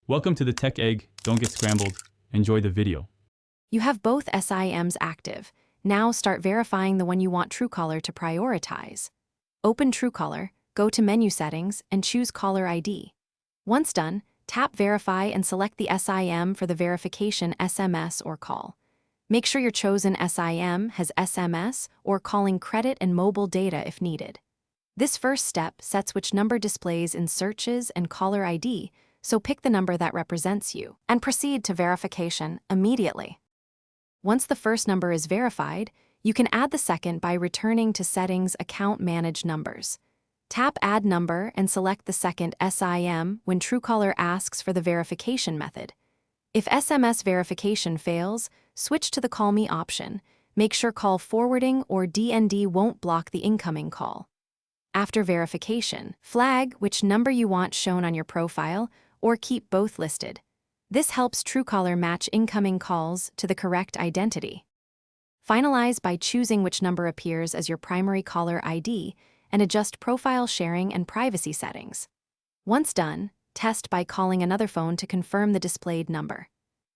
Welcome to the Tech Egg. Don't get scrambled. Enjoy the video. You have both SIMs active. Now start verifying the one you want Truecaller to prioritize. Open Truecaller, go to Menu Settings, and choose Caller ID. Once done, tap Verify and select the SIM for the verification SMS or call. Make sure your chosen SIM has SMS or calling credit and mobile data if needed. This first step sets which number displays in searches and caller ID, so pick the number that represents you, and proceed to verification immediately. Once the first number is verified, you can add the second by returning to Settings Account Manage Numbers. Tap Add Number and select the second SIM when Truecaller asks for the verification method. If SMS verification fails, switch to the Call Me option. Make sure call forwarding or DND won't block the incoming call. After verification, flag which number you want shown on your profile or keep both listed. This helps Truecaller match incoming calls to the correct identity. Finalize by choosing which number appears as your primary caller ID and adjust profile sharing and privacy settings. Once done, test by calling another phone to confirm the displayed number.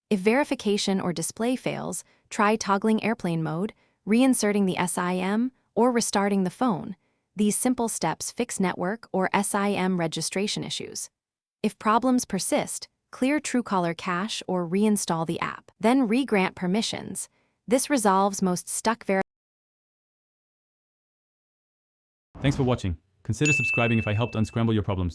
If verification or display fails, try toggling airplane mode, reinserting the SIM, or restarting the phone. These simple steps fix network or SIM registration issues. If problems persist, clear Truecaller cache or reinstall the app. Then re-grant permissions. This resolves most stuck Thanks for watching. Consider subscribing if I helped unscramble your problems.